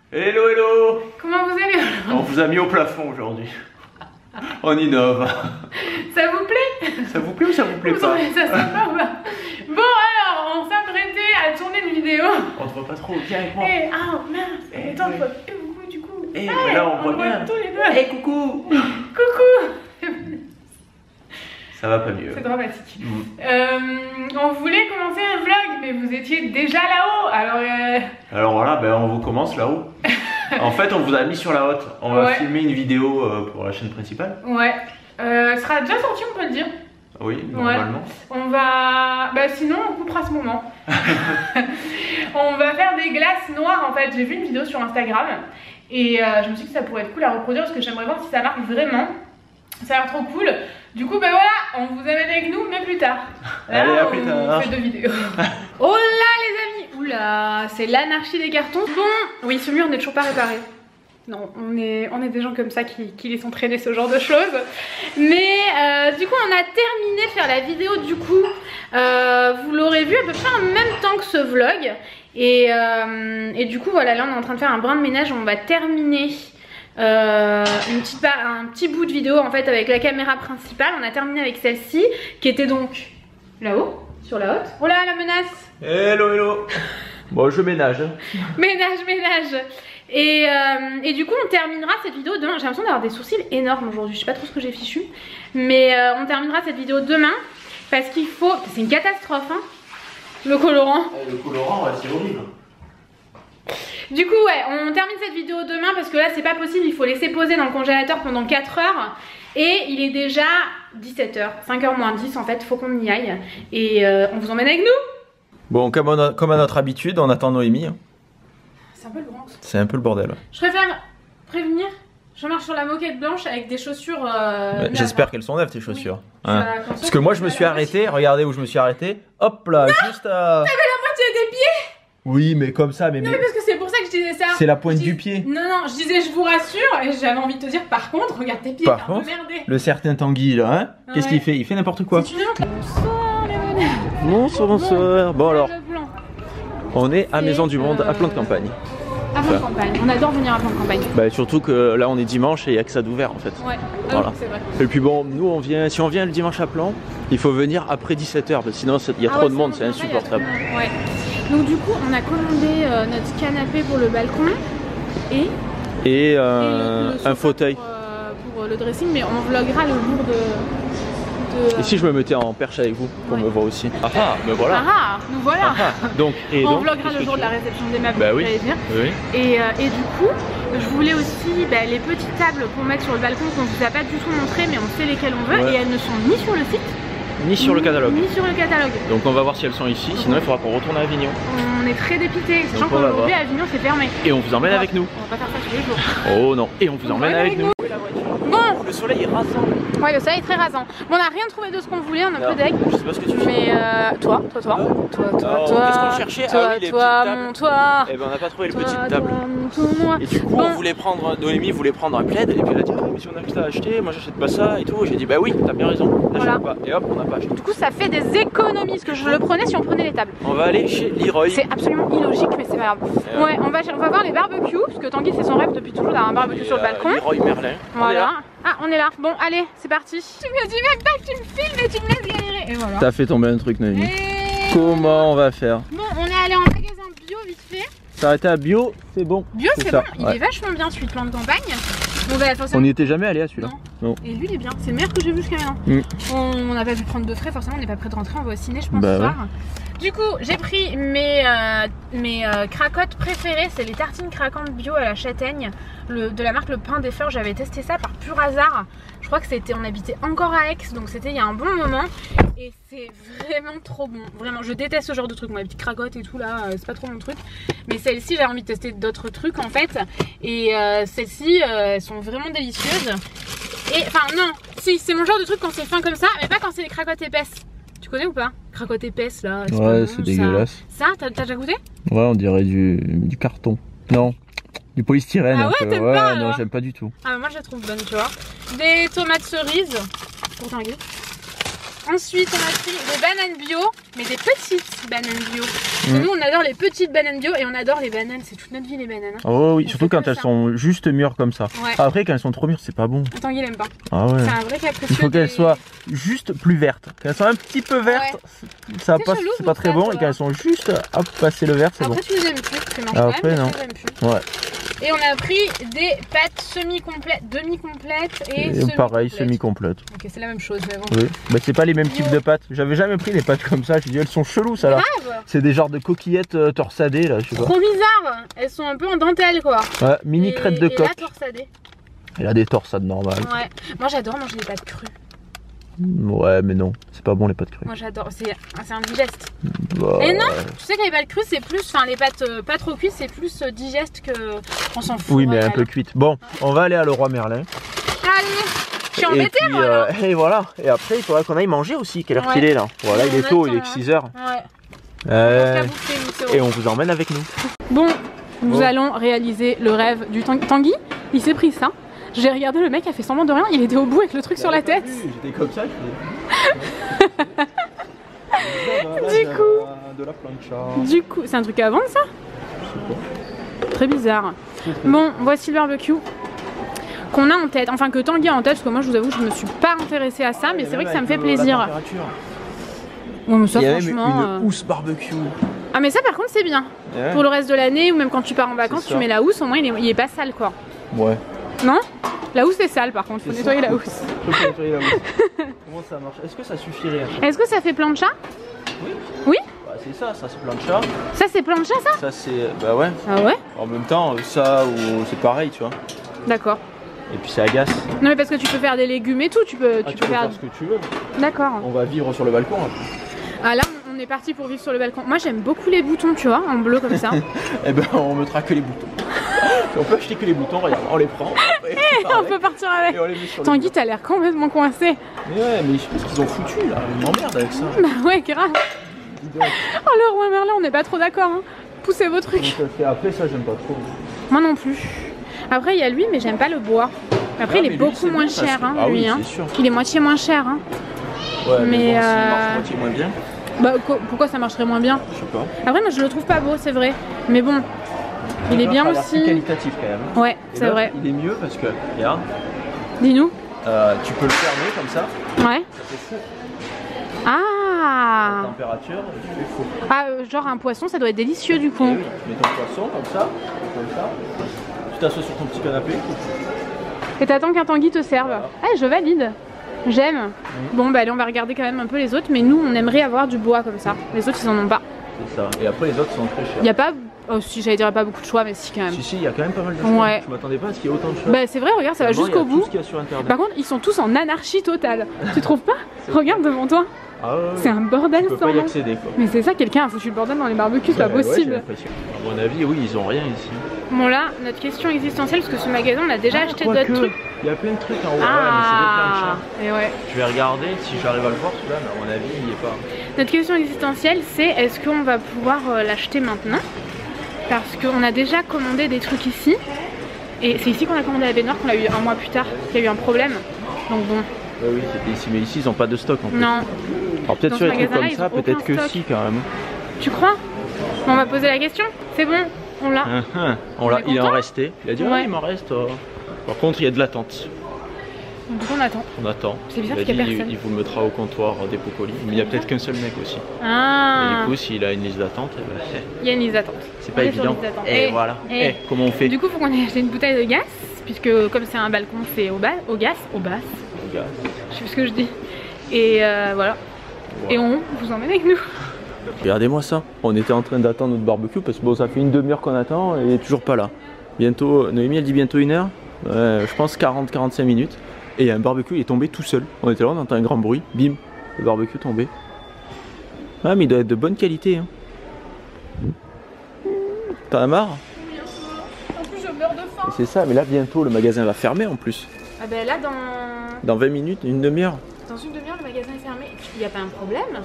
Hello, hello. Comment vous allez? On vous a mis au plafond aujourd'hui. On innove. Ça vous plaît? Ça vous plaît ou ça vous plaît pas? Ça sympa ou pas? Bon alors, on s'apprêtait à tourner une vidéo. On te voit pas trop, viens avec moi. Eh, ah mince, attends, on voit plus beaucoup du coup. Eh, mais là on voit bien. Tous les deux. Eh, coucou. Coucou. Ça va pas mieux. C'est dramatique. On voulait commencer un vlog, mais vous étiez déjà là-haut, Alors voilà, ben on vous commence là-haut. En fait, on vous a mis sur la haute. On va filmer une vidéo pour la chaîne principale. Ouais. Elle sera déjà sortie, on peut le dire. Oui, normalement. Ouais. On va... Bah sinon, on coupera ce moment. On va faire des glaces noires, en fait. J'ai vu une vidéo sur Instagram. Et je me suis dit que ça pourrait être cool à reproduire, parce que j'aimerais voir si ça marche vraiment. Ça a l'air trop cool. Du coup, bah voilà, on vous amène avec nous, mais plus tard. Là, allez, à plus tard. On fait 2 vidéos. Oh là, les amis. Oula, c'est l'anarchie des cartons. Bon, oui, ce mur n'est toujours pas réparé. Non, on est des gens comme ça qui laissent entraîner ce genre de choses. Mais du coup, on a terminé de faire la vidéo. Du coup, vous l'aurez vu à peu près en même temps que ce vlog. Et du coup, voilà, là, on est en train de faire un brin de ménage. On va terminer un petit bout de vidéo en fait avec la caméra principale. On a terminé avec celle-ci qui était donc là-haut, sur la haute. Oh là, la menace. Hello, hello. Bon, je ménage. Ménage. Et du coup on terminera cette vidéo demain. J'ai l'impression d'avoir des sourcils énormes aujourd'hui. Je sais pas trop ce que j'ai fichu. Mais on terminera cette vidéo demain. Parce qu'il faut... C'est une catastrophe hein, le colorant. Le colorant, ouais, c'est horrible. Du coup ouais, on termine cette vidéo demain. Parce que là c'est pas possible. Il faut laisser poser dans le congélateur pendant 4 heures. Et il est déjà 17h, 5h moins 10 en fait. Faut qu'on y aille. Et on vous emmène avec nous. Bon, comme à notre habitude, on attend Noémie. C'est un peu le Bronx. C'est un peu le bordel. Je préfère prévenir, je marche sur la moquette blanche avec des chaussures. J'espère qu'elles sont neuves tes chaussures. Oui. Hein. Parce que moi je me suis arrêté, regardez où je me suis arrêté. Hop là, juste à. T'avais la moitié des pieds. Oui, mais comme ça, mais. Non, mais parce que c'est pour ça que je disais ça. C'est la pointe du pied. Non, je disais je vous rassure et j'avais envie de te dire par contre, regarde tes pieds, par contre, merdé. Le certain Tanguy là, hein, qu'est-ce qu'il fait? Il fait n'importe quoi. Bonsoir les bonheurs. Bonsoir. Bon alors, on est à Maison du Monde, à Plan de Campagne. À Plan de Campagne, on adore venir à Plan de Campagne. Bah surtout que là on est dimanche et il n'y a que ça d'ouvert en fait. Ouais, voilà. c'est vrai. Et puis bon, nous si on vient le dimanche à Plan, il faut venir après 17h parce que sinon il y a trop de monde, c'est insupportable. Ouais. Donc du coup on a commandé notre canapé pour le balcon et un fauteuil. Pour le dressing, mais on vloguera le jour de... Et si je me mettais en perche avec vous, pour me voir aussi. Ah, me voilà. Ah, nous voilà. Donc, on vloguera le jour de la réception des meubles. Bah oui. Oui. Et du coup, je voulais aussi les petites tables qu'on met sur le balcon qu'on vous a pas du tout montré, mais on sait lesquelles on veut, et elles ne sont ni sur le site, ni sur le catalogue. Donc on va voir si elles sont ici, sinon il faudra qu'on retourne à Avignon. On est très dépités, sachant qu'aujourd'hui à Avignon c'est fermé. Et on vous emmène avec nous. On va pas faire ça tous les jours. Oh non, et on vous emmène avec nous. Bon, le soleil est rasant. Ouais, le soleil est très rasant. Bon, on n'a rien trouvé de ce qu'on voulait, on a un peu deg. Je sais pas ce que tu fais. Mais toi. Qu'est-ce qu'on cherchait? Ah oui, les petites tables. Eh ben on n'a pas trouvé les petites tables. Et du coup on voulait prendre, Noémie voulait prendre un plaid, et puis elle a dit ah mais si on a que ça à acheter, moi j'achète pas ça et tout. J'ai dit bah oui, t'as bien raison, n'achète pas. Et hop, on n'a pas acheté. Du coup ça fait des économies, parce que je le prenais si on prenait les tables. On va aller chez Leroy. C'est absolument illogique, mais c'est pas grave. Ouais, on va voir les barbecues, parce que Tanguy c'est son rêve depuis toujours d'avoir un barbecue sur le balcon. Leroy Merlin. Voilà. Ah, on est là. Bon, allez, c'est parti. Tu me dis même pas que tu me filmes et tu me laisses galérer. Et voilà. T'as fait tomber un truc, Noémie. Comment on va faire? Bon, on est allé en magasin bio vite fait. S'arrêter à bio, c'est bon. Bio, c'est bon. Il est vachement bien celui de Plan de Campagne. On n'y était jamais allé à celui-là. Non. Et lui, il est bien. C'est le meilleur que j'ai vu jusqu'à maintenant. On n'a pas pu prendre de frais, forcément. On n'est pas prêt de rentrer. On va au ciné, je pense, ce soir. Du coup, j'ai pris mes cracottes préférées. C'est les tartines craquantes bio à la châtaigne de la marque Le Pain des Fleurs. J'avais testé ça par pur hasard. Je crois que c'était, on habitait encore à Aix, donc c'était il y a un bon moment. Et c'est vraiment trop bon. Vraiment, je déteste ce genre de truc. Moi, les petites cracottes et tout là, c'est pas trop mon truc. Mais celles-ci, j'ai envie de tester d'autres trucs en fait. Et celles-ci, elles sont vraiment délicieuses. Et enfin, non, si, c'est mon genre de truc quand c'est fin comme ça, mais pas quand c'est des cracottes épaisses. Tu connais ou pas? Cracotte épaisse là. Ouais, c'est dégueulasse. Ça, t'as déjà goûté? Ouais, on dirait du carton. Non, du polystyrène. Ah ouais, t'aimes pas? Non, j'aime pas du tout. Ah, moi je la trouve bonne, tu vois. Des tomates cerises pour Tanguy. Ensuite, on a pris des bananes bio, mais des petites bananes bio. Nous, on adore les petites bananes bio et on adore les bananes. C'est toute notre vie, les bananes. Hein. Oh oui, surtout quand elles sont juste mûres comme ça. Ouais. Après, quand elles sont trop mûres, c'est pas bon. Tanguy, il aime pas. Ah ouais. C'est un vrai capricieux. Il faut qu'elles soient juste plus vertes. Quand elles sont un petit peu vertes, ça passe, c'est pas très bon. Et quand elles sont juste à passer le vert, c'est bon. Après, tu les aimes plus. Après, non. Ouais. Et on a pris des pâtes semi-complètes, demi-complètes et pareil, semi-complètes. Ok, c'est la même chose, mais bon. Oui, bah, c'est pas les mêmes types de pâtes. J'avais jamais pris des pâtes comme ça. Je dis, elles sont cheloues, ça là. C'est des genres de coquillettes torsadées là, je sais pas. Trop bizarre. Elles sont un peu en dentelle quoi. Ouais, mini crête de coq. Torsadée. Elle a des torsades normales. Ouais, moi j'adore manger des pâtes crues. Ouais, mais non, c'est pas bon les pâtes crues. Moi j'adore, c'est indigeste. Bah, et non, tu sais que les pâtes crues c'est plus, enfin les pâtes pas trop cuites c'est plus digeste que on s'en fout. Oui, mais un peu cuite. Bon, on va aller à Leroy Merlin. Allez, je suis embêtée moi là. Et voilà, et après il faudra qu'on aille manger aussi. Quelle heure qu'il est là? Voilà, il est tôt, il est que 6h. Ouais. Et on vous emmène avec nous. Bon, nous allons réaliser le rêve du Tanguy. Il s'est pris ça. J'ai regardé, le mec a fait semblant de rien, il était au bout avec le truc sur la tête. J'étais comme ça, Du coup, c'est un truc à vendre ça? Très bizarre. Bon, voici le barbecue qu'on a en tête, enfin que Tanguy a en tête, parce que moi je vous avoue je me suis pas intéressée à ça, mais c'est vrai que ça me fait plaisir. Ouais, mais ça, il y a franchement, même une housse barbecue. Ah mais ça par contre c'est bien. Ouais. Pour le reste de l'année ou même quand tu pars en vacances, tu mets la housse, au moins il est pas sale quoi. Ouais. Non? La housse est sale par contre, faut nettoyer la housse. Faut nettoyer la housse. Comment ça marche? Est-ce que ça suffirait? Est-ce que ça fait plancha? Oui. Oui? Bah c'est ça c'est plancha. Ça c'est plancha ça? Ça c'est... Bah ouais. Ah ouais? En même temps, ça ou c'est pareil tu vois. D'accord. Et puis ça agace. Non mais parce que tu peux faire des légumes et tout, tu peux faire ce que tu veux. D'accord. On va vivre sur le balcon. Ah là on est parti pour vivre sur le balcon. Moi j'aime beaucoup les boutons tu vois, en bleu comme ça. Eh ben on mettra que les boutons. On peut acheter que les boutons, regarde, on les prend. On peut partir avec. Tanguy, t'as l'air complètement coincé. Mais ouais, mais je pense qu'ils ont foutu là, ils m'emmerdent avec ça. Bah ouais, grave. Oh le roi Merlin, on n'est pas trop d'accord. Hein. Poussez vos trucs. Après ça, j'aime pas trop. Moi non plus. Après il y a lui, mais j'aime pas le bois. Après il est beaucoup moins cher, hein, lui. Oui, hein. Il est moitié moins cher. Hein. Ouais, mais bon, s'il marche moitié moins bien. Bah pourquoi ça marcherait moins bien? Je sais pas. Après moi je le trouve pas beau, c'est vrai. Mais bon. Il est bien aussi. C'est qualitatif quand même. Ouais, c'est vrai. Il est mieux parce que, regarde. Dis-nous. Tu peux le fermer comme ça. Ouais. Ça fait fou. Ah. La température, tu fais fou. Ah, genre un poisson, ça doit être délicieux du coup. Oui, tu mets ton poisson comme ça. Tu t'assois sur ton petit canapé. Et t'attends qu'un Tanguy te serve. Voilà. Ah, je valide. J'aime. Bon, bah allez, on va regarder quand même un peu les autres, mais nous, on aimerait avoir du bois comme ça. Les autres, ils en ont pas. C'est ça. Et après, les autres sont très chers. Il y a pas. Oh si, j'allais dire pas beaucoup de choix, mais si quand même. Si, il y a quand même pas mal de choix. Ouais. Je m'attendais pas à ce qu'il y ait autant de choix. Bah c'est vrai, regarde, ça va jusqu'au bout. Tout ce qu'il y a sur Internet. Par contre, ils sont tous en anarchie totale. Tu trouves pas? Regarde devant toi. Ah ouais, c'est un bordel sans nom. Mais c'est ça, quelqu'un a foutu le bordel dans les barbecues, c'est pas possible. Ouais, à mon avis, oui, ils ont rien ici. Bon là, notre question existentielle, parce que ce magasin, on a déjà acheté d'autres trucs. Il y a plein de trucs en haut, mais c'est des planches. Et ouais. Je vais regarder si j'arrive à le voir celui-là, mais à mon avis, il n'y est pas. Notre question existentielle, c'est est-ce qu'on va pouvoir l'acheter maintenant? Parce qu'on a déjà commandé des trucs ici. Et c'est ici qu'on a commandé la baignoire, qu'on l'a eu un mois plus tard, qu'il y a eu un problème. Donc bon. Oui, c'était ici, mais ici ils n'ont pas de stock en fait. Non. Alors peut-être sur les trucs comme ça, peut-être que si quand même. Tu crois? Bon, on va poser la question. C'est bon, on l'a. Il en restait. Il a dit ouais, il m'en reste. Par contre, il y a de l'attente. Donc on attend. On attend. C'est bizarre qu'il y a personne. Il vous le mettra au comptoir des pots colis. Mais il n'y a peut-être qu'un seul mec aussi. Ah. Et du coup, s'il a une liste d'attente, il y a une liste d'attente. C'est pas évident. Et voilà. Et comment on fait? Du coup, il faut qu'on ait acheté une bouteille de gaz, puisque comme c'est un balcon, c'est au gaz. Je sais plus ce que je dis. Et voilà. Et on vous emmène avec nous. Regardez-moi ça. On était en train d'attendre notre barbecue parce que bon, ça fait une demi-heure qu'on attend et il est toujours pas là. Bientôt, Noémie elle dit bientôt 1 heure. Je pense 40-45 minutes. Et il y a un barbecue, il est tombé tout seul. On était là, on entend un grand bruit. Bim, le barbecue tombé. Ah mais il doit être de bonne qualité. Hein. T'en as marre? Bien sûr. En plus je meurs de faim. C'est ça, mais là bientôt le magasin va fermer en plus. Ah ben là dans 20 minutes, une demi-heure. Dans une demi-heure le magasin est fermé. Il n'y a pas un problème?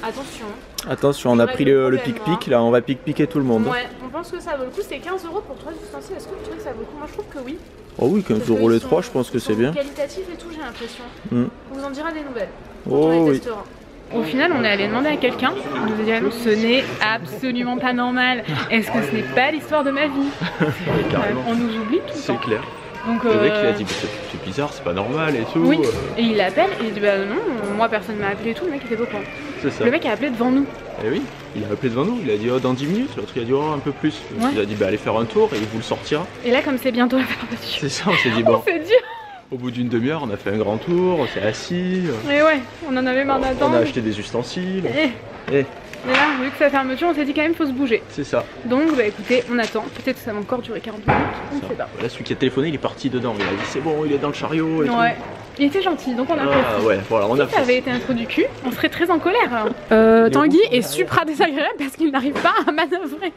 Attention. Attention, on a pris le pic-pic, là on va pic-piquer tout le monde. Ouais, on pense que ça vaut le coup, c'est 15 € pour 3 ustensiles. Est-ce que tu trouves que ça vaut le coup? Moi je trouve que oui. Oh oui, 15 € les 3, je pense que c'est bien. Qualitatif et tout, j'ai l'impression. On vous en dira des nouvelles. Oh oui. Au final, on est allé demander à quelqu'un, il nous a dit ce n'est absolument pas normal. Est-ce que ce n'est pas l'histoire de ma vie? On nous oublie tout le temps. C'est clair. Donc, le mec il a dit c'est bizarre, c'est pas normal et tout. Oui, et il l'appelle et il dit bah non, moi personne m'a appelé et tout, le mec était pas au courant. C'est ça. Le mec a appelé devant nous. Eh oui, il a appelé devant nous, il a dit oh dans 10 minutes, l'autre il a dit oh un peu plus. Ouais. Il a dit bah allez faire un tour et il vous le sortira. Et là comme c'est bientôt la fermeture. C'est ça, on s'est dit bon. C'est dur. Au bout d'une demi-heure, on a fait un grand tour, on s'est assis. Et ouais, on en avait marre d'attendre. On a acheté des ustensiles. Et là, vu que c'est la fermeture, on s'est dit quand même faut se bouger. C'est ça. Donc bah écoutez, on attend. Peut-être que ça va encore durer 40 minutes, on ne sait pas. Là, celui qui a téléphoné, il est parti dedans. Il a dit c'est bon, il est dans le chariot et tout. Il était gentil, donc on a fait. Ouais, voilà, on a fait. Si ça avait été un trou du cul, on serait très en colère. Tanguy est supra désagréable parce qu'il n'arrive pas à manœuvrer.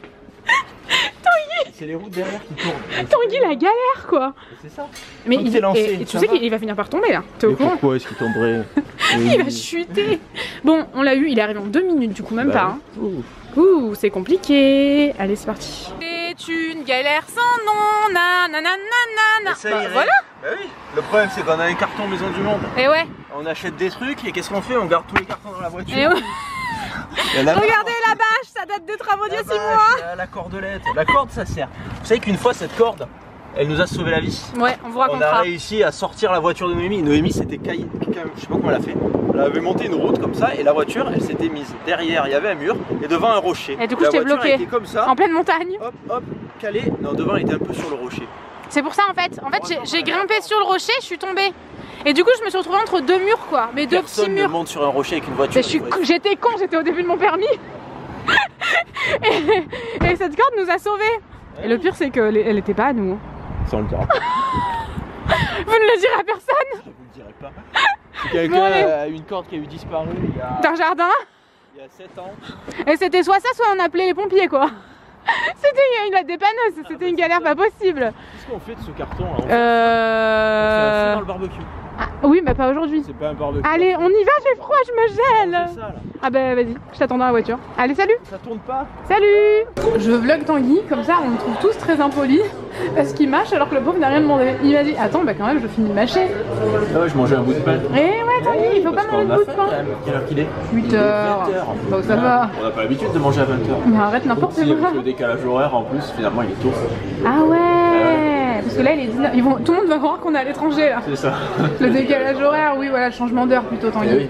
Tanguy, c'est les roues derrière qui tournent. Tanguy la galère quoi. C'est ça. Mais et tu sais qu'il va finir par tomber là. T'es au courant? Pourquoi est-ce qu'il tomberait? Il va chuter. Bon, on l'a eu, il est arrivé en 2 minutes du coup, même pas. Hein. Ouh, c'est compliqué. Allez, c'est parti. C'est une galère sans nom. Nanana. Voilà. Bah oui. Le problème c'est qu'on a un carton maison du monde. Et ouais. On achète des trucs et qu'est-ce qu'on fait? On garde tous les cartons dans la voiture. Et ouais. Regardez la bâche, ça date des travaux d'il y a 6 mois. La cordelette, la corde ça sert. Vous savez qu'une fois cette corde, elle nous a sauvé la vie. Ouais, on vous racontera. On a réussi à sortir la voiture de Noémie. Noémie c'était caillé, je sais pas comment elle a fait. Elle avait monté une route comme ça et la voiture elle s'était mise derrière, il y avait un mur et devant un rocher. Et du coup j'étais bloqué. Elle était comme ça. En pleine montagne. Hop, hop, calé. Non, devant elle était un peu sur le rocher. C'est pour ça en fait. En fait j'ai grimpé sur le rocher, je suis tombée. Et du coup je me suis retrouvée entre 2 murs quoi, mais 2 petits murs. Personne ne monte sur un rocher avec une voiture. J'étais con, j'étais au début de mon permis. et cette corde nous a sauvés. Et le pire c'est qu'elle était pas à nous. Ça on le dira. Vous ne le direz à personne. Je vous le dirai pas. Quelqu'un a une corde qui a eu disparu il y a... D'un jardin. Il y a 7 ans. Et c'était soit ça, soit on appelait les pompiers quoi. C'était une dépanneuse, c'était une galère pas possible. Qu'est-ce qu'on fait de ce carton là? On fait dans le barbecue. Ah, oui, mais pas aujourd'hui. C'est pas un barbecue. Allez, on y va, j'ai froid, je me gèle. Ça, ah bah vas-y, je t'attends dans la voiture. Allez, salut. Ça tourne pas. Salut. Je vlog Tanguy, comme ça on le trouve tous très impoli parce qu'il mâche alors que le pauvre n'a rien demandé. Il m'a dit attends, bah quand même je finis de mâcher. Ah ouais, je mangeais un bout de pain. Eh ouais Tanguy, il faut pas manger un bout de pain. Quelle heure qu'il est? 8h. Bah ça va. On n'a pas l'habitude de manger à 20h. Mais arrête n'importe quoi. Avec le décalage horaire en plus, finalement il est tôt. Ah ouais. Parce que là il est 19. Tout le monde va croire qu'on est à l'étranger là. C'est ça. Le décalage horaire, oui voilà, le changement d'heure plutôt Tanguy. Oui.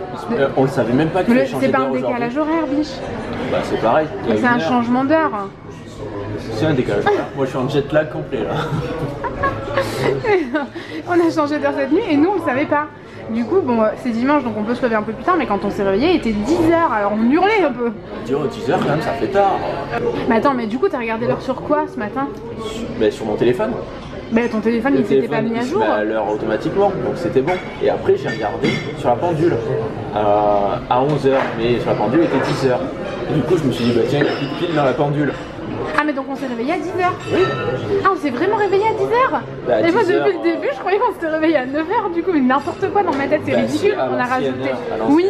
On le savait même pas qu'il fallait changer d'heure. C'est pas un décalage horaire, biche. Bah c'est pareil. C'est un changement d'heure. C'est un décalage horaire. Moi je suis en jet lag complet là. On a changé d'heure cette nuit et nous on le savait pas. Du coup, bon, c'est dimanche donc on peut se lever un peu plus tard, mais quand on s'est réveillé, il était 10h, alors on hurlait un peu. 10h quand même, ça fait tard. Mais attends, mais du coup, t'as regardé l'heure sur quoi ce matin? Mais sur mon téléphone. Mais ton téléphone, il s'était pas mis à jour. À l'heure automatiquement, donc c'était bon. Et après, j'ai regardé sur la pendule à 11h, mais sur la pendule, il était 10h. Et du coup, je me suis dit, bah tiens, il y a plus de pile dans la pendule. Ah mais donc on s'est réveillé à 10h? Oui. Ah on s'est vraiment réveillé à 10h? Bah, et moi depuis le début je croyais qu'on s'était réveillé à 9h du coup, mais n'importe quoi dans ma tête, c'est ridicule, on a rajouté. Oui,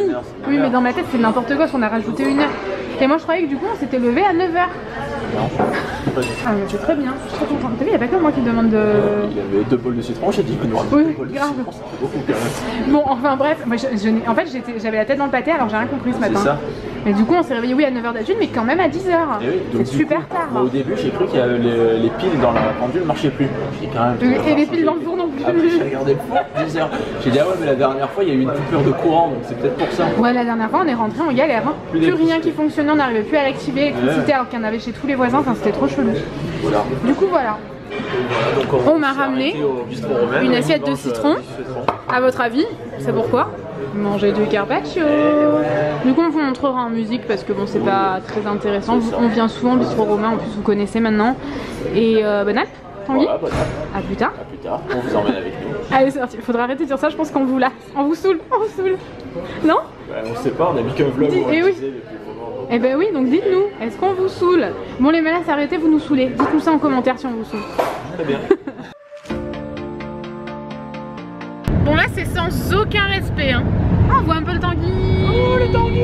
oui mais dans ma tête c'est n'importe quoi parce qu'on a rajouté 1 heure. Et moi je croyais que du coup on s'était levé à 9h. Non, pas du tout. Ah mais c'est très bien, je suis très contente. T'as vu, il n'y a pas que moi qui demande de... Il y avait 2 bols de citron, j'ai dit que nous oui, 2 bols de citron, c'était beaucoup quand même. Bon enfin bref, moi, en fait j'avais la tête dans le pâté alors j'ai rien compris ce matin. C'est ça. Mais du coup on s'est réveillé oui à 9h d'habitude mais quand même à 10h. Oui, c'est super tard. Moi, au début j'ai cru que les piles dans la pendule ne marchaient plus. Quand même, et les piles dans le four non plus. Après j'ai regardé le four, 10h. J'ai dit ah ouais mais la dernière fois il y a eu une coupure de courant donc c'est peut-être pour ça. Ouais la dernière fois on est rentré en galère. Hein. Plus rien qui fonctionnait, on n'arrivait plus à l'activer, l'électricité alors qu'il y en avait chez tous les voisins, enfin c'était trop chelou. Voilà. Du coup voilà. Donc, on m'a ramené une assiette de citron. À votre avis, c'est pourquoi? Manger du carpaccio. Du coup on vous montrera en musique parce que bon c'est pas très intéressant. On vient souvent au bistrot romain, en plus vous connaissez maintenant. Et bon app, Tanguy. Voilà, bon app. À plus tard. À plus tard, on vous emmène avec nous. Allez c'est parti, faudra arrêter de dire ça, je pense qu'on vous lasse. On vous saoule, on vous saoule. Non? Bah, on sait pas, on a mis qu'un vlog. Et oui. Eh ben oui, donc dites-nous, est-ce qu'on vous saoule? Bon les menaces, arrêtez, vous nous saoulez. Dites-nous ça en commentaire si on vous saoule. Très bien. Bon là c'est sans aucun respect hein. Ah, on voit un peu le Tanguy. Oh le Tanguy.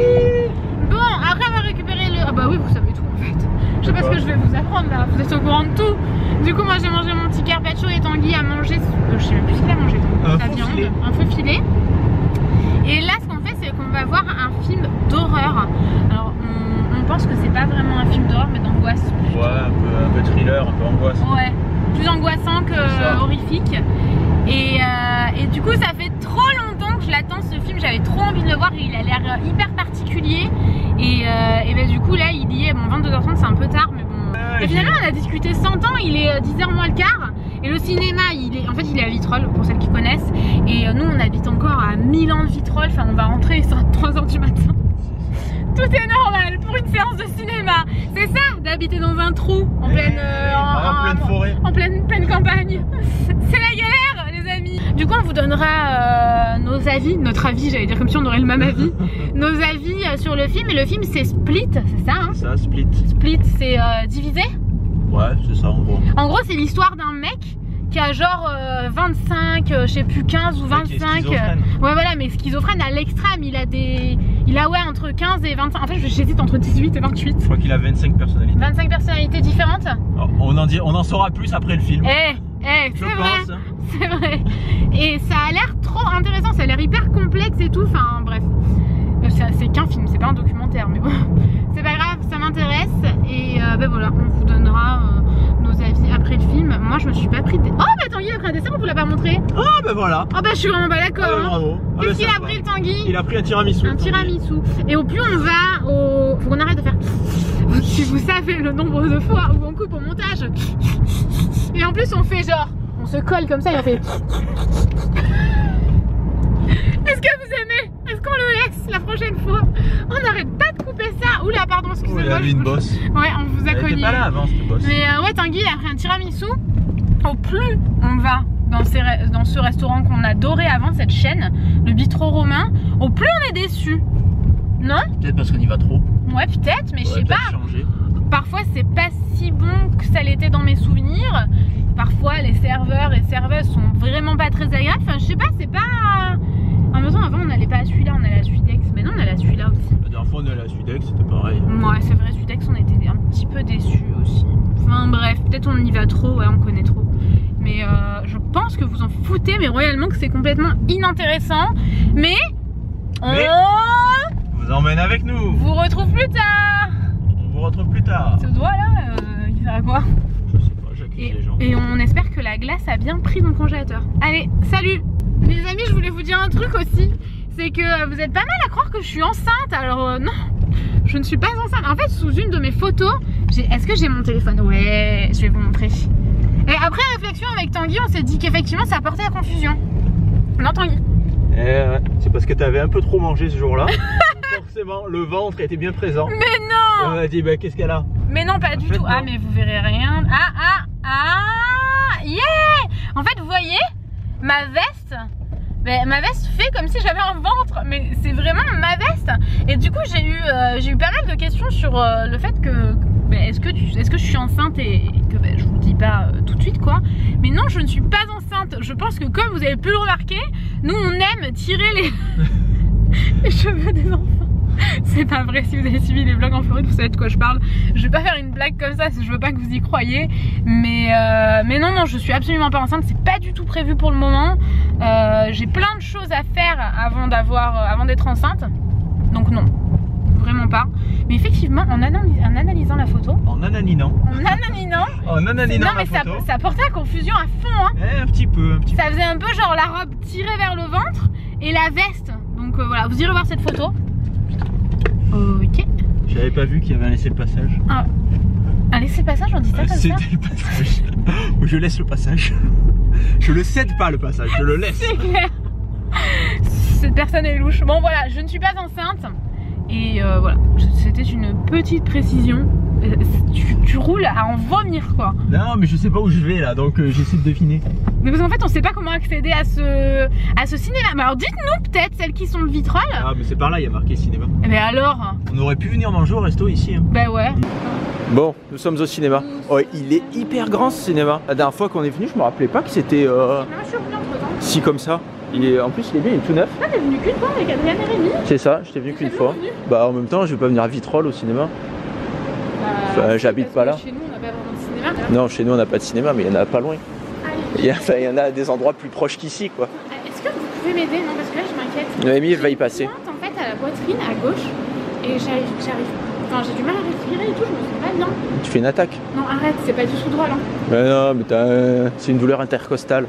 Bon, après on va récupérer le... Ah bah oui, vous savez tout en fait. Je sais pas ce que je vais vous apprendre là, vous êtes au courant de tout. Du coup moi j'ai mangé mon petit carpaccio et Tanguy a mangé... Je sais même plus ce qu'il a mangé, sa viande, un feu filet. Et là ce qu'on fait c'est qu'on on va voir un film d'horreur. Alors on pense que c'est pas vraiment un film d'horreur mais d'angoisse. Ouais, un peu thriller, un peu angoisse. Ouais, plus angoissant que horrifique. Et du coup ça fait trop longtemps que je l'attends ce film, j'avais trop envie de le voir, il a l'air hyper particulier. Et bah, du coup là il y est, bon 22h30 c'est un peu tard mais bon. Et finalement on a discuté 100 ans, il est 10h moins le quart. Et le cinéma, en fait il est à Vitrolles pour celles qui connaissent. Et nous on habite encore à 1000 ans de Vitrolles, enfin on va rentrer, il sera 3h du matin. Tout est normal pour une séance de cinéma. C'est ça d'habiter dans un trou en pleine forêt, en pleine campagne. C'est la galère les amis. Du coup on vous donnera nos avis, notre avis, j'allais dire comme si on aurait le même avis. Nos avis sur le film. Et le film c'est Split, c'est ça hein? C'est ça, Split. Split c'est divisé. Ouais c'est ça en gros. En gros c'est l'histoire d'un mec qui a genre 25, je sais plus 15 ou 25. Ouais voilà mais schizophrène à l'extrême, il a ouais entre 15 et 25, en fait j'hésite entre 18 et 28. Je crois qu'il a 25 personnalités. 25 personnalités différentes. On en saura plus après le film. C'est vrai, c'est vrai. Et ça a l'air trop intéressant, ça a l'air hyper complexe et tout, enfin bref. C'est qu'un film, c'est pas un documentaire mais bon. C'est pas grave, ça m'intéresse. Et ben voilà, on vous donnera nos avis après le film. Moi je me suis pas pris de... Oh bah Tanguy a pris un dessin, on vous l'a pas montré. Oh bah voilà. Oh bah je suis vraiment pas d'accord bravo. Qu'est-ce qu'il a pris le Tanguy? Il a pris un tiramisu. Un tiramisu. Et au plus on va au... Faut qu'on arrête de faire... Si vous savez le nombre de fois où on coupe au montage. Et en plus on fait genre... On se colle comme ça et on fait... Est-ce que vous aimez? Est-ce qu'on le laisse la prochaine fois? On n'arrête pas de couper ça. Oula pardon, excusez-moi. Il a vu une bosse. Ouais, on vous a cogné. Pas là avant cette bosse. Mais ouais, Tanguy a pris un tiramisu. Au plus on va dans ce restaurant qu'on adorait avant, cette chaîne, le bistrot romain, au plus on est déçu. Non? Peut-être parce qu'on y va trop. Ouais, peut-être, mais je sais pas. Changer. Parfois c'est pas si bon que ça l'était dans mes souvenirs. Parfois les serveurs et serveuses sont vraiment pas très agréables. Enfin, je sais pas, c'est pas... En même temps, avant on n'allait pas à celui-là, on allait à Sudex. Maintenant on allait à celui-là aussi. La dernière fois on allait à Sudex, c'était pareil. Ouais, c'est vrai, Sudex on était un petit peu déçus aussi. Enfin bref, peut-être on y va trop, ouais, on connaît trop. Mais je pense que vous en foutez, mais royalement que c'est complètement inintéressant. Mais on vous emmène avec nous. Vous retrouve plus tard. On vous retrouve plus tard. Ce doigt là, il sert à quoi? Je sais pas, j'accuse les gens. Et on espère que la glace a bien pris dans le congélateur. Allez, salut. Les amis, je voulais vous dire un truc aussi. C'est que vous êtes pas mal à croire que je suis enceinte. Alors non, je ne suis pas enceinte. En fait, sous une de mes photos, est-ce que j'ai mon téléphone? Ouais, je vais vous montrer. Et après réflexion avec Tanguy, on s'est dit qu'effectivement ça portait à confusion. Non Tanguy? C'est parce que t'avais un peu trop mangé ce jour-là. Forcément, le ventre était bien présent. Mais non! Et on a dit, bah qu'est-ce qu'elle a? Mais non, pas du tout. Ah, mais vous verrez rien. Yeah! En fait, vous voyez, ma veste, ma veste fait comme si j'avais un ventre, mais c'est vraiment ma veste. Et du coup, j'ai eu pas mal de questions sur le fait que est-ce que je suis enceinte et que je vous le dis pas tout de suite quoi. Mais non, je ne suis pas enceinte. Je pense que comme vous avez pu le remarquer, nous on aime tirer les cheveux des enfants. C'est pas vrai, si vous avez suivi les vlogs en Floride, vous savez de quoi je parle. Je vais pas faire une blague comme ça, je veux pas que vous y croyiez. Mais non, je suis absolument pas enceinte, c'est pas du tout prévu pour le moment. J'ai plein de choses à faire avant d'être enceinte. Donc non, vraiment pas. Mais effectivement, en analysant la photo. En ananinant. Non mais ça portait à confusion à fond hein. Un petit peu. Ça faisait un peu genre la robe tirée vers le ventre et la veste. Donc voilà, vous irez voir cette photo. Ok. J'avais pas vu qu'il y avait un laissez-le-passage. Un laissez-le-passage, on dit ça comme ça? C'était le passage. Je laisse le passage. Je le cède pas le passage, je le laisse. C'est clair. Cette personne est louche. Bon voilà, je ne suis pas enceinte. Et voilà, c'était une petite précision. Tu roules à en vomir quoi. Non mais je sais pas où je vais là, donc j'essaie de deviner. Mais parce qu'en fait on sait pas comment accéder à ce cinéma. Mais alors dites-nous peut-être, celles qui sont de Vitrolles. Ah mais c'est par là, il y a marqué cinéma. Mais alors on aurait pu venir manger au resto ici hein. Bah ouais. Bon, nous sommes au cinéma. Oh, il est hyper grand ce cinéma. La dernière fois qu'on est venu, je me rappelais pas que c'était si comme ça. En plus il est bien, il est tout neuf. Ah t'es venu qu'une fois avec Adrien et Rémi? C'est ça, j'étais venu qu'une fois. Bah en même temps je vais pas venir à Vitrolles au cinéma. Enfin, j'habite pas là. Chez nous on n'a pas vraiment de cinéma. Non, chez nous on n'a pas de cinéma, mais il y en a pas loin. Il y en a des endroits plus proches qu'ici quoi. Est-ce que vous pouvez m'aider? Non parce que là je m'inquiète. Noémie va y passer. En fait à la poitrine à gauche et enfin, j'ai du mal à respirer et tout, je me sens pas bien. Tu fais une attaque? Non, arrête, c'est pas du tout droit là. Mais non, mais c'est une douleur intercostale.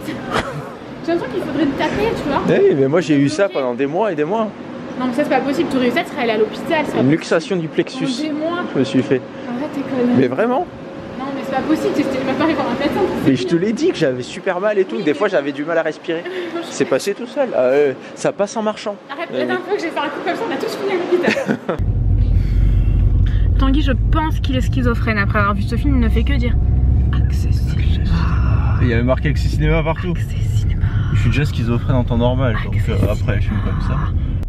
J'ai l'impression qu'il faudrait te taper, tu vois. Oui, mais moi j'ai eu ça pendant des mois et des mois. Non, mais ça c'est pas possible, tu aurais eu ça, tu serais allé à l'hôpital. Une luxation du plexus. Des mois. Je me suis fait. Arrête tes conneries. Mais vraiment? Non, mais c'est pas possible, tu t'es même pas allé voir un médecin. Mais je te l'ai dit que j'avais super mal et tout, des fois j'avais du mal à respirer. C'est passé tout seul, ça passe en marchant. Arrête, la dernière fois que j'ai fait un coup comme ça, on a tous fini à l'hôpital. Tanguy, je pense qu'il est schizophrène. Après avoir vu ce film, il ne fait que dire Access Cinéma. Il y avait marqué Access Cinéma partout. Access Cinéma. Je suis déjà schizophrène en temps normal, donc après je suis comme ça.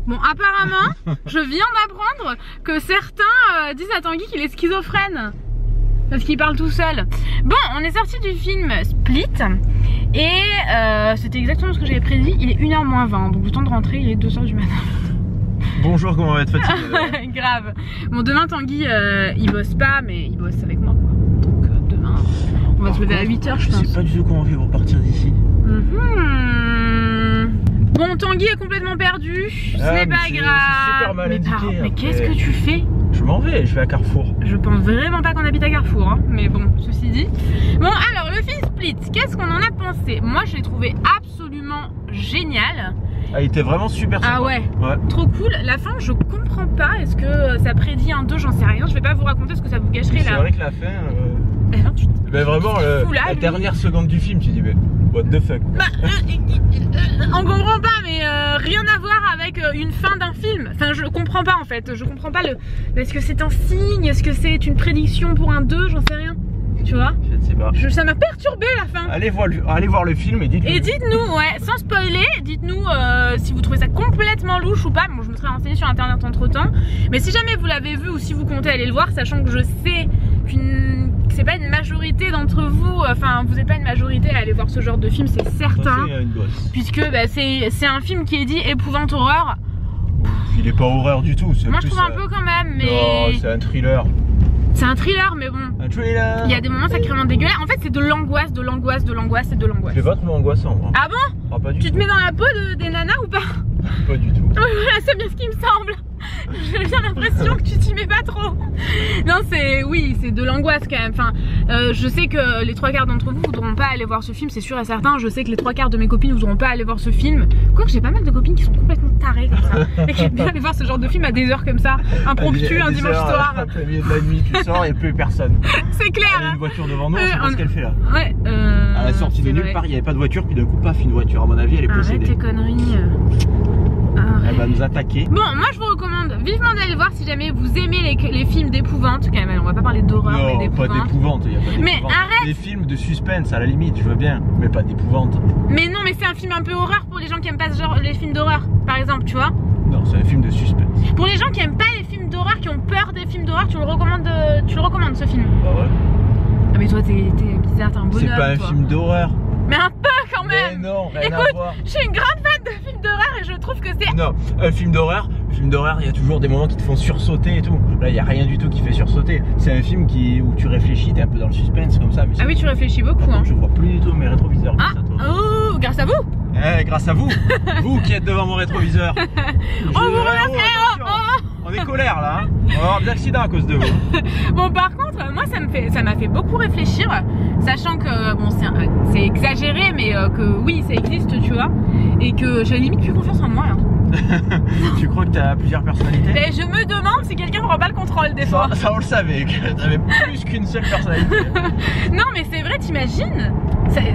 Bon, apparemment, je viens d'apprendre que certains disent à Tanguy qu'il est schizophrène. Parce qu'il parle tout seul. Bon, on est sorti du film Split. Et c'était exactement ce que j'avais prédit. Il est 1h moins 20. Donc le temps de rentrer, il est 2h du matin. Bonjour, comment va être fatigué? Grave. Bon, demain Tanguy, il bosse pas, mais il bosse avec moi, quoi. Donc demain, on va se lever à 8h, je pense. Je sais pas du tout comment on fait pour partir d'ici. Bon, Tanguy est complètement perdu. Ce n'est pas grave. C'est super mal indiqué. Mais qu'est-ce que tu fais? Je m'en vais, je vais à Carrefour. Je pense vraiment pas qu'on habite à Carrefour, hein. Mais bon, ceci dit. Bon, alors le film Split, qu'est-ce qu'on en a pensé? Moi, je l'ai trouvé absolument génial. Ah, il était vraiment super sympa. Ah ouais, trop cool. La fin, je comprends pas. Est-ce que ça prédit un 2? J'en sais rien. Je vais pas vous raconter ce que ça vous gâcherait là. C'est vrai que la fin. Vraiment, la dernière seconde du film, tu dis, mais what the fuck. On comprend pas, mais rien à voir avec une fin d'un film. Enfin, je comprends pas en fait. Je comprends pas Est-ce que c'est un signe? Est-ce que c'est une prédiction pour un 2? J'en sais rien. Tu vois? Je ne sais pas. Ça m'a perturbé la fin. Allez voir le film et dites-nous. Et dites-nous, ouais, sans spoiler, dites-nous si vous trouvez ça complètement louche ou pas. Bon, je me serais renseignée sur internet entre temps. Mais si jamais vous l'avez vu ou si vous comptez aller le voir, sachant que je sais que c'est pas une majorité d'entre vous, enfin vous n'êtes pas une majorité à aller voir ce genre de film, c'est certain. Puisque c'est un film qui est dit épouvante horreur. Il est pas horreur du tout. Moi je trouve un peu quand même, mais. Non, c'est un thriller. C'est un thriller, mais bon. Un thriller. Il y a des moments sacrément dégueulasses. En fait, c'est de l'angoisse, de l'angoisse, de l'angoisse et de l'angoisse. C'est pas trop angoissant, moi. Ah bon? Ah, pas du tu tout. te mets dans la peau des nanas ou pas? Pas du tout. Voilà, c'est bien ce qui me semble. J'ai bien l'impression que tu t'y mets pas trop. Non, c'est de l'angoisse quand même. Enfin, je sais que les 3 quarts d'entre vous voudront pas aller voir ce film, c'est sûr et certain. Je sais que les 3 quarts de mes copines voudront pas aller voir ce film. Quoique j'ai pas mal de copines qui sont complètement tarées comme ça et qui aiment bien aller voir ce genre de film à des heures comme ça, impromptu, un dimanche soir. À plein milieu de la nuit, tu sors, il n'y a plus personne. C'est clair. Il y a une voiture devant nous, on sait pas ce qu'elle fait là. Ouais. À la sortie de nulle part, il n'y avait pas de voiture, puis d'un coup, paf, une voiture. À mon avis, elle est possédée. Arrête tes conneries. Elle va nous attaquer. Bon, moi je vous recommande vivement d'aller voir si jamais vous aimez les films d'épouvante. Quand même, on va pas parler d'horreur, mais d'épouvante. Non, pas d'épouvante, il y a pas d'épouvante. Mais arrête. Des films de suspense à la limite, je veux bien, mais pas d'épouvante. Mais non, mais c'est un film un peu horreur pour les gens qui aiment pas ce genre, les films d'horreur, par exemple, tu vois. Non, c'est un film de suspense. Pour les gens qui aiment pas les films d'horreur, qui ont peur des films d'horreur, tu le recommandes ce film. Ah ouais. Ah mais toi t'es bizarre, t'es un bonhomme. C'est pas un film d'horreur. Mais un peu quand même. Mais non, rien écoute, à voir. Je suis une grande fan de films d'horreur et je trouve que c'est... Non, un film d'horreur, il y a toujours des moments qui te font sursauter et tout. Là, il n'y a rien du tout qui fait sursauter. C'est un film où tu réfléchis, t'es un peu dans le suspense comme ça. Mais ah oui, tu réfléchis beaucoup. Hein. Je vois plus du tout mes rétroviseurs. Ah, oh, grâce à vous. Grâce à vous. Vous qui êtes devant mon rétroviseur. On vous remercie. On est colère là, hein. On va avoir des accidents à cause de vous. Bon, par contre, moi ça m'a fait beaucoup réfléchir, sachant que bon, c'est exagéré, mais que oui, ça existe, tu vois, et que j'ai limite plus confiance en moi là. Tu crois que tu as plusieurs personnalités? Et je me demande si quelqu'un ne prend pas le contrôle des fois. Ça on le savait, que t'avais plus qu'une seule personnalité. Non mais c'est vrai, t'imagines?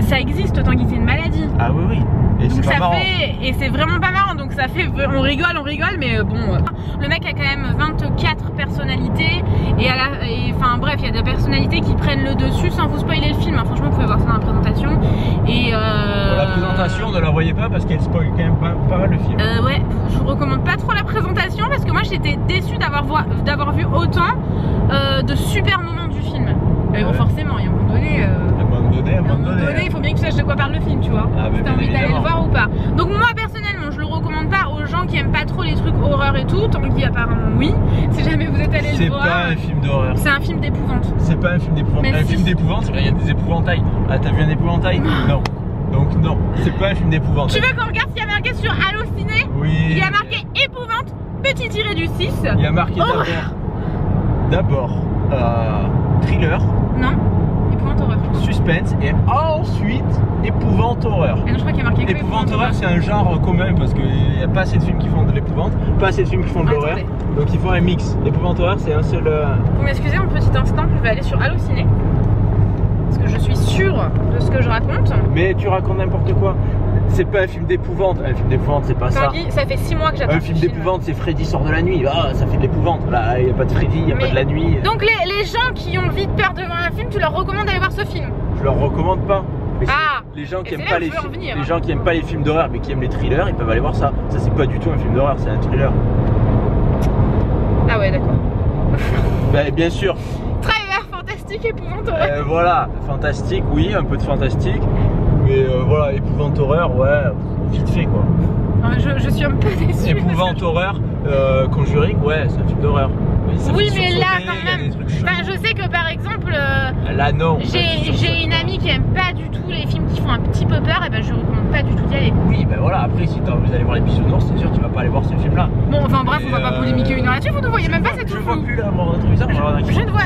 Ça existe, Tanguy, c'est une maladie. Ah oui, oui. Et donc ça fait, et c'est vraiment pas marrant, donc ça fait, on rigole, mais bon. Le mec a quand même 24 personnalités, et enfin bref, il y a des personnalités qui prennent le dessus sans vous spoiler le film. Franchement, vous pouvez voir ça dans la présentation. Et la présentation, ne la voyez pas parce qu'elle spoil quand même pas mal le film. Ouais, je vous recommande pas trop la présentation parce que moi j'étais déçue d'avoir vu autant de super moments du film. Mais bon, forcément, il y a un moment donné. À un moment donné, il faut bien que tu saches de quoi parle le film, tu vois. Ah, si t'as envie d'aller le voir ou pas. Donc moi personnellement, je le recommande pas aux gens qui aiment pas trop les trucs horreur et tout. Tanguy apparemment oui. Si jamais vous êtes allé le voir. C'est pas un film d'horreur. C'est un film d'épouvante. C'est pas un film d'épouvante. Un film d'épouvante, c'est vrai, il y a des épouvantails. Ah, t'as vu un épouvantail? Non. Donc non, c'est pas un film d'épouvante. Tu veux qu'on regarde s'il y a marqué sur Allociné? Oui. Il y a marqué épouvante petit tiré du 6. Il y a marqué d'abord thriller. Non, épouvante horreur. Suspense et ensuite épouvante horreur. Et non, je crois qu'il y a marqué épouvante horreur, c'est un genre commun parce qu'il n'y a pas assez de films qui font de l'épouvante, pas assez de films qui font de l'horreur. Donc il faut un mix. Épouvante horreur, c'est un seul. Vous m'excusez un petit instant, je vais aller sur Allociné. Parce que je suis sûre de ce que je raconte. Mais tu racontes n'importe quoi. C'est pas un film d'épouvante. Un film d'épouvante, c'est pas ça. Ça fait 6 mois que j'attends. Un film d'épouvante, c'est Freddy sort de la nuit. Ah, ça fait de l'épouvante. Là, il n'y a pas de Freddy, il n'y a pas de la nuit. Donc les gens qui ont envie de peur devant un film, tu leur recommandes d'aller voir ce film? Je leur recommande pas. Mais ah, les gens qui aiment pas les gens qui aiment pas les films d'horreur mais qui aiment les thrillers, ils peuvent aller voir ça. Ça c'est pas du tout un film d'horreur, c'est un thriller. Ah ouais, d'accord. Bah, bien sûr. Trailer fantastique, épouvante horreur. Voilà, fantastique, oui, un peu de fantastique. Mais voilà, épouvante horreur, ouais, vite fait quoi. Je suis un peu déçue. Épouvante horreur, Conjuring, ouais, c'est un film d'horreur. Oui, mais là quand même. Enfin, je sais que par exemple, là non. J'ai une amie qui aime pas du tout les films qui font un petit peu peur, et ben je recommande pas du tout d'y aller. Oui, ben voilà, après si t'as envie d'aller voir les bisounours, c'est sûr tu vas pas aller voir ce film là. Bon, enfin bref, on va pas polémiquer une heure là-dessus, vous ne voyez même pas, c'est tout. Je vois plus là, mon rétroviseur, je ne vois.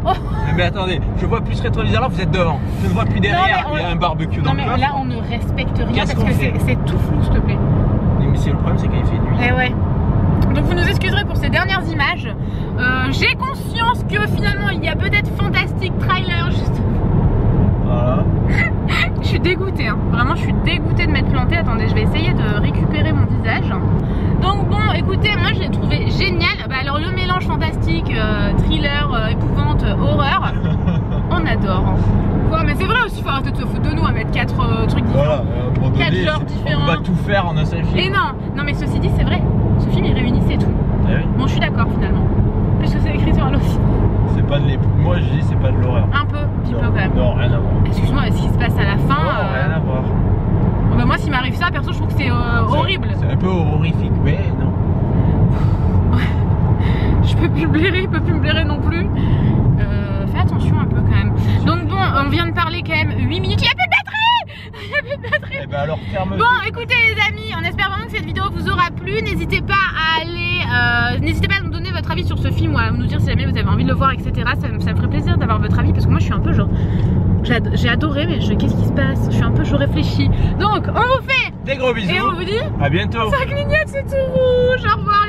Oh. Mais attendez, je vois plus ce rétroviseur là, vous êtes devant. Je ne vois plus derrière, il y a un barbecue dans le coffre. Non mais là on ne respecte rien parce que c'est tout flou, s'il te plaît. Mais c'est le problème, c'est quand il fait nuit. Eh ouais. Donc vous nous excuserez pour ces dernières images. J'ai conscience que finalement il y a peut-être fantastique trailer juste. Voilà. Je suis dégoûtée, hein. Vraiment je suis dégoûtée de m'être plantée. Attendez, je vais essayer de récupérer mon visage. Donc bon, écoutez, moi je l'ai trouvé génial. Bah, alors le mélange fantastique, thriller, épouvante, horreur, on adore. Ouais, mais c'est vrai aussi, il faut arrêter de se foutre de nous à mettre 4 trucs différents. Voilà, 4 genres différents. On va tout faire en un seul film. Et non, mais ceci dit, c'est vrai. Ce film il réunissait tout. Ah oui. Bon, je suis d'accord finalement. Puisque c'est écrit sur un aussi. C'est pas de l'épouvante. Moi je dis c'est pas de l'horreur. Un peu, petit peu quand même. Non, rien à voir. Excuse-moi, ce qui se passe à la fin. Non, rien à voir. Bah, moi, s'il m'arrive ça, perso, je trouve que c'est horrible. C'est un peu horrifique, mais non. Je peux plus me blairer, il peut plus me blairer non plus. Fais attention un peu quand même. Donc bon, on vient de parler quand même 8 minutes. Il n'y a plus de batterie. Il n'y a plus de batterie. Eh ben alors ferme. Bon, écoutez les amis, on espère vraiment que cette vidéo vous aura plu. N'hésitez pas à aller, n'hésitez pas à nous donner votre avis sur ce film ou à nous dire si jamais vous avez envie de le voir, etc. Ça me ferait plaisir d'avoir votre avis parce que moi je suis un peu genre, j'ai adoré, mais qu'est-ce qui se passe? Je suis un peu réfléchie. Donc on vous fait des gros bisous. Et on vous dit à bientôt. Ça clignote, c'est tout rouge. Au revoir.